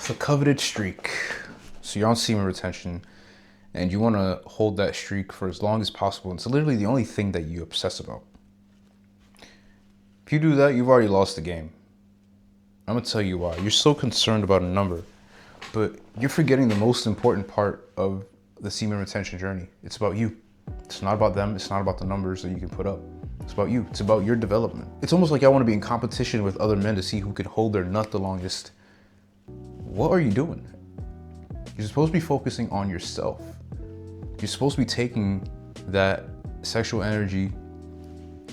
It's a coveted streak. So you're on semen retention and you want to hold that streak for as long as possible. It's literally the only thing that you obsess about. If you do that, you've already lost the game. I'm going to tell you why. You're so concerned about a number, but you're forgetting the most important part of the semen retention journey. It's about you. It's not about them. It's not about the numbers that you can put up. It's about you. It's about your development. It's almost like I want to be in competition with other men to see who can hold their nut the longest. What are you doing? You're supposed to be focusing on yourself. You're supposed to be taking that sexual energy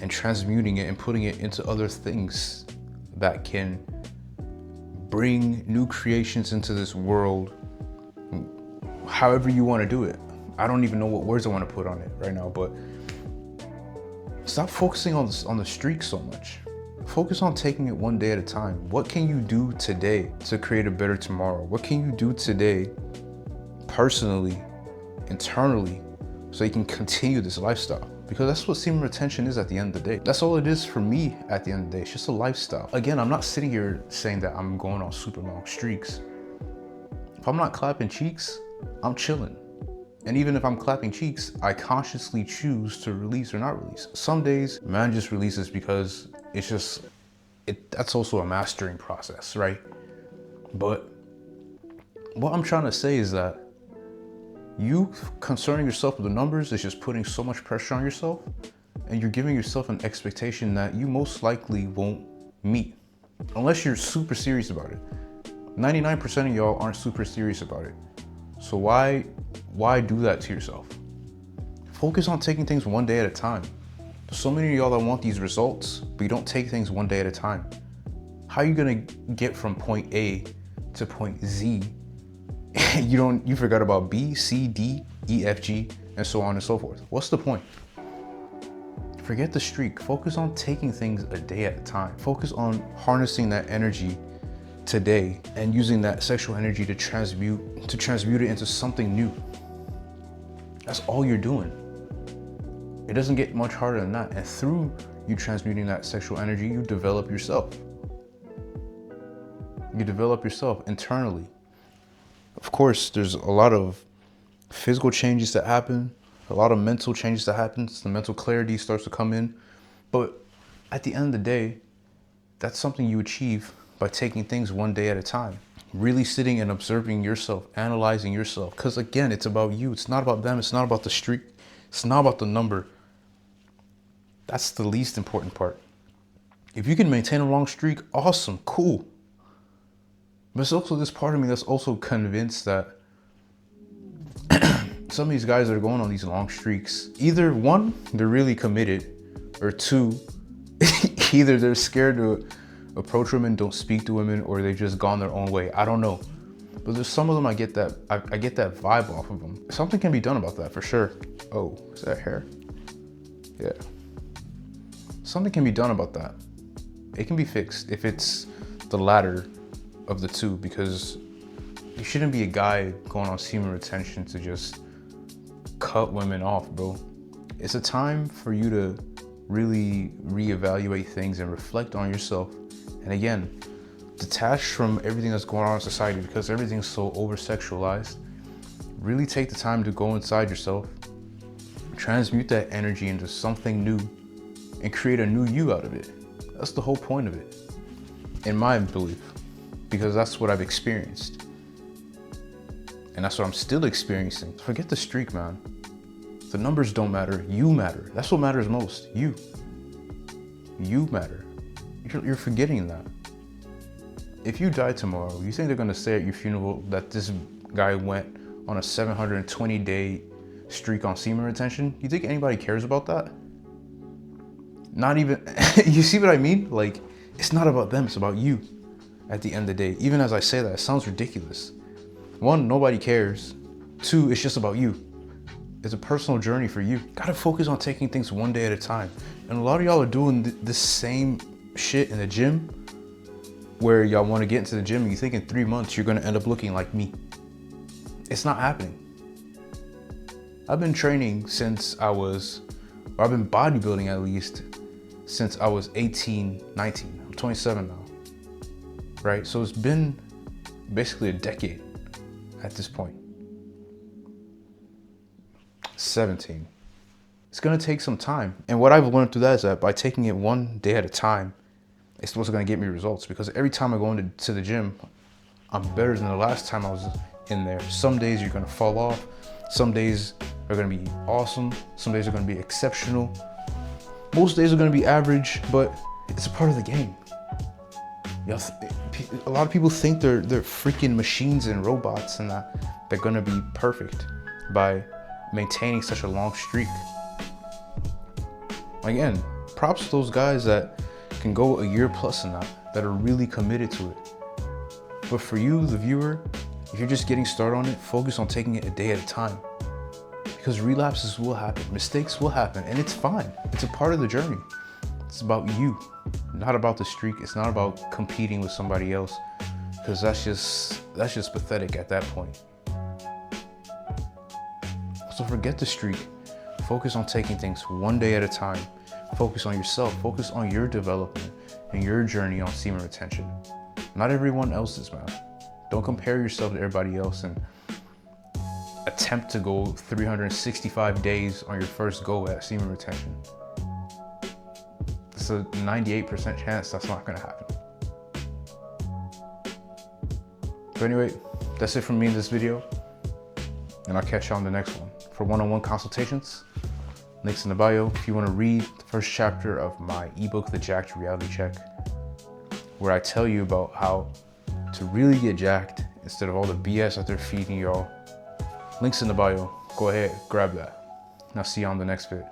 and transmuting it and putting it into other things that can bring new creations into this world, however you want to do it. I don't even know what words I want to put on it right now, but stop focusing on the streak so much. Focus on taking it one day at a time. What can you do today to create a better tomorrow? What can you do today personally, internally, so you can continue this lifestyle? Because that's what semen retention is at the end of the day. That's all it is for me at the end of the day. It's just a lifestyle. Again, I'm not sitting here saying that I'm going on super long streaks. If I'm not clapping cheeks, I'm chilling. And even if I'm clapping cheeks, I consciously choose to release or not release. Some days, man just releases because it's just, that's also a mastering process, right? But what I'm trying to say is that you concerning yourself with the numbers is just putting so much pressure on yourself, and you're giving yourself an expectation that you most likely won't meet unless you're super serious about it. 99% of y'all aren't super serious about it. So why do that to yourself? Focus on taking things one day at a time. There's so many of y'all that want these results, but you don't take things one day at a time. How are you gonna get from point A to point Z? You forgot about B, C, D, E, F, G, and so on and so forth. What's the point? Forget the streak. Focus on taking things a day at a time. Focus on harnessing that energy today and using that sexual energy to transmute it into something new. That's all you're doing. It doesn't get much harder than that. And through you transmuting that sexual energy, you develop yourself. You develop yourself internally. Of course, there's a lot of physical changes that happen, a lot of mental changes that happen. The mental clarity starts to come in. But at the end of the day, that's something you achieve by taking things one day at a time. Really sitting and observing yourself, analyzing yourself. Because again, it's about you. It's not about them. It's not about the streak. It's not about the number. That's the least important part. If you can maintain a long streak, awesome, cool. But it's also this part of me that's also convinced that some of these guys that are going on these long streaks, either one, they're really committed, or two, either they're scared to approach women, don't speak to women, or they've just gone their own way. I don't know. But there's some of them I get that vibe off of them. Something can be done about that for sure. Oh, is that hair? Yeah. Something can be done about that. It can be fixed if it's the latter of the two, because you shouldn't be a guy going on semen retention to just cut women off, bro. It's a time for you to really reevaluate things and reflect on yourself. And again, detach from everything that's going on in society, because everything's so over-sexualized. Really take the time to go inside yourself, transmute that energy into something new, and create a new you out of it. That's the whole point of it, in my belief, because that's what I've experienced. And that's what I'm still experiencing. Forget the streak, man. The numbers don't matter, you matter. That's what matters most, you. You matter. You're forgetting that. If you die tomorrow, you think they're gonna say at your funeral that this guy went on a 720-day streak on semen retention? You think anybody cares about that? Not even, you see what I mean? Like, it's not about them, it's about you at the end of the day. Even as I say that, it sounds ridiculous. One, nobody cares. Two, it's just about you. It's a personal journey for you. Gotta focus on taking things one day at a time. And a lot of y'all are doing the same shit in the gym, where y'all want to get into the gym and you think in 3 months you're gonna end up looking like me. It's not happening. I've been training since I've been bodybuilding at least since I was 18, 19. I'm 27 now, right? So it's been basically a decade at this point. 17. It's gonna take some time. And what I've learned through that is that by taking it one day at a time, it's what's gonna get me results. Because every time I go into the gym, I'm better than the last time I was in there. Some days you're gonna fall off. Some days are gonna be awesome. Some days are gonna be exceptional. Most days are gonna be average, but it's a part of the game. A lot of people think they're freaking machines and robots and that they're gonna be perfect by maintaining such a long streak. Again, props to those guys that can go a year plus in that are really committed to it. But for you, the viewer, if you're just getting started on it, focus on taking it a day at a time. Because relapses will happen, mistakes will happen, and it's fine. It's a part of the journey. It's about you, not about the streak. It's not about competing with somebody else, because that's just pathetic at that point. So forget the streak. Focus on taking things one day at a time. Focus on yourself. Focus on your development and your journey on semen retention. Not everyone else's, man. Don't compare yourself to everybody else and attempt to go 365 days on your first go at semen retention. It's a 98% chance that's not gonna happen. But anyway, that's it from me in this video, and I'll catch you on the next one. For one-on-one consultations, links in the bio. If you want to read the first chapter of my ebook, The Jacked Reality Check, where I tell you about how to really get jacked instead of all the BS that they're feeding y'all. Links in the bio. Go ahead, grab that. And I'll see you on the next vid.